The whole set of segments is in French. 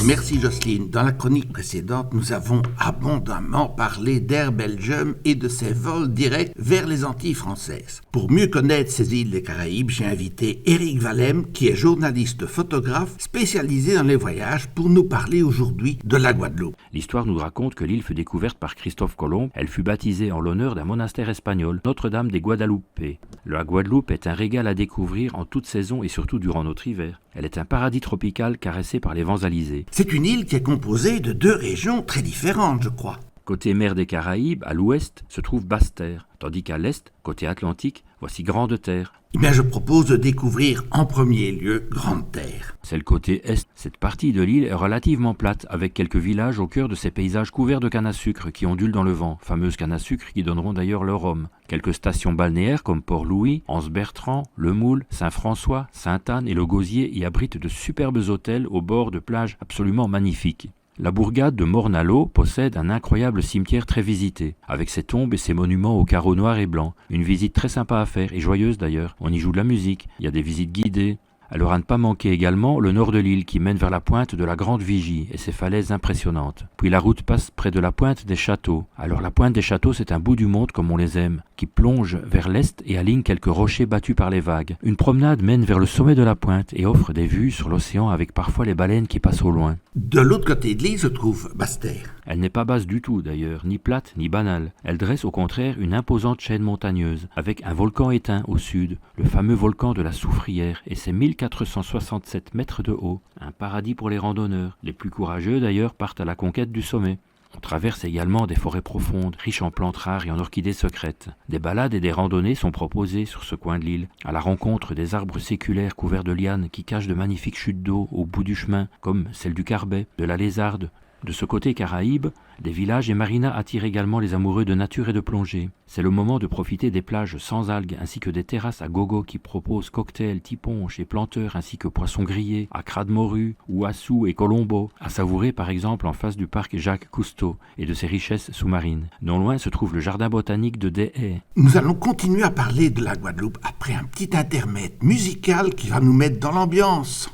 Merci Jocelyne. Dans la chronique précédente, nous avons abondamment parlé d'Air Belgium et de ses vols directs vers les Antilles françaises. Pour mieux connaître ces îles des Caraïbes, j'ai invité Éric Valem, qui est journaliste photographe spécialisé dans les voyages, pour nous parler aujourd'hui de la Guadeloupe. L'histoire nous raconte que l'île fut découverte par Christophe Colomb. Elle fut baptisée en l'honneur d'un monastère espagnol, Notre-Dame des Guadalupe. La Guadeloupe est un régal à découvrir en toute saison et surtout durant notre hiver. Elle est un paradis tropical caressé par les vents alizés. C'est une île qui est composée de deux régions très différentes, je crois. Côté mer des Caraïbes, à l'ouest, se trouve Basse-Terre, tandis qu'à l'est, côté Atlantique, voici Grande-Terre. Eh bien, je propose de découvrir en premier lieu Grande-Terre. C'est le côté est. Cette partie de l'île est relativement plate, avec quelques villages au cœur de ces paysages couverts de canne à sucre qui ondulent dans le vent, fameuses cannes à sucre qui donneront d'ailleurs leur rhum. Quelques stations balnéaires comme Port-Louis, Anse-Bertrand, Le Moule, Saint-François, Sainte-Anne et le Gosier y abritent de superbes hôtels au bord de plages absolument magnifiques. La bourgade de Morne-à-l'Eau possède un incroyable cimetière très visité, avec ses tombes et ses monuments aux carreaux noirs et blancs. Une visite très sympa à faire, et joyeuse d'ailleurs. On y joue de la musique, il y a des visites guidées. Alors à ne pas manquer également le nord de l'île qui mène vers la pointe de la Grande Vigie et ses falaises impressionnantes. Puis la route passe près de la pointe des Châteaux. Alors la pointe des Châteaux, c'est un bout du monde comme on les aime, qui plonge vers l'est et aligne quelques rochers battus par les vagues. Une promenade mène vers le sommet de la pointe et offre des vues sur l'océan avec parfois les baleines qui passent au loin. De l'autre côté de l'île se trouve Basse-Terre. Elle n'est pas basse du tout d'ailleurs, ni plate ni banale. Elle dresse au contraire une imposante chaîne montagneuse, avec un volcan éteint au sud, le fameux volcan de la Soufrière et ses 1467 mètres de haut. Un paradis pour les randonneurs. Les plus courageux d'ailleurs partent à la conquête du sommet. On traverse également des forêts profondes, riches en plantes rares et en orchidées secrètes. Des balades et des randonnées sont proposées sur ce coin de l'île, à la rencontre des arbres séculaires couverts de lianes qui cachent de magnifiques chutes d'eau au bout du chemin, comme celle du Carbet, de la Lézarde. De ce côté Caraïbe, des villages et marinas attirent également les amoureux de nature et de plongée. C'est le moment de profiter des plages sans algues ainsi que des terrasses à gogo qui proposent cocktails, tiponches et planteurs ainsi que poissons grillés, acras de morue, ouassou et colombo, à savourer par exemple en face du parc Jacques Cousteau et de ses richesses sous-marines. Non loin se trouve le jardin botanique de Des Haies. Nous allons continuer à parler de la Guadeloupe après un petit intermède musical qui va nous mettre dans l'ambiance.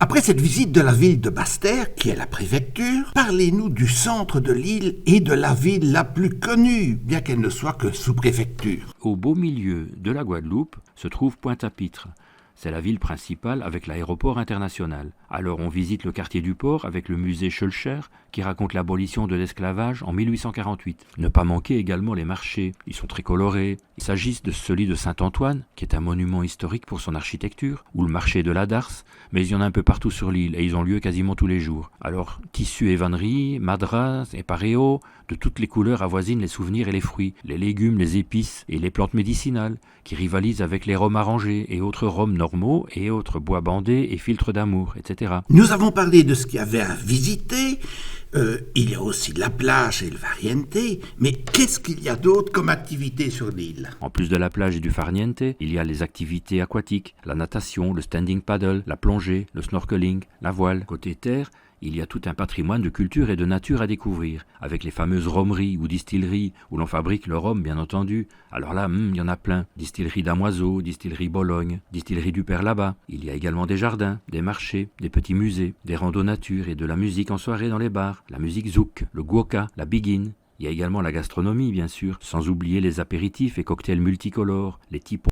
Après cette visite de la ville de Basse-Terre, qui est la préfecture, parlez-nous du centre de l'île et de la ville la plus connue, bien qu'elle ne soit que sous-préfecture. Au beau milieu de la Guadeloupe se trouve Pointe-à-Pitre. C'est la ville principale avec l'aéroport international. Alors on visite le quartier du port avec le musée Schœlcher qui raconte l'abolition de l'esclavage en 1848. Ne pas manquer également les marchés, ils sont très colorés. Il s'agisse de celui de Saint-Antoine, qui est un monument historique pour son architecture, ou le marché de la Darse, mais il y en a un peu partout sur l'île et ils ont lieu quasiment tous les jours. Alors tissus et vanneries, madras et paréos, de toutes les couleurs avoisinent les souvenirs et les fruits, les légumes, les épices et les plantes médicinales, qui rivalisent avec les rhums arrangés et autres rhums normaux et autres bois bandés et filtres d'amour, etc. Nous avons parlé de ce qu'il y avait à visiter, il y a aussi de la plage et le farniente, mais qu'est-ce qu'il y a d'autre comme activité sur l'île ? En plus de la plage et du farniente, il y a les activités aquatiques, la natation, le standing paddle, la plongée, le snorkeling, la voile. Côté terre, il y a tout un patrimoine de culture et de nature à découvrir, avec les fameuses rhomeries ou distilleries, où l'on fabrique le rhum bien entendu. Alors là, il y en a plein. Distillerie d'Amoiseau, distillerie Bologne, distillerie du Père là-bas. Il y a également des jardins, des marchés, des petits musées, des randos nature et de la musique en soirée dans les bars. La musique zouk, le guoka, la biguine. Il y a également la gastronomie bien sûr, sans oublier les apéritifs et cocktails multicolores, les tipos.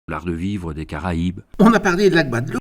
L'art de vivre des Caraïbes. On a parlé de la Guadeloupe.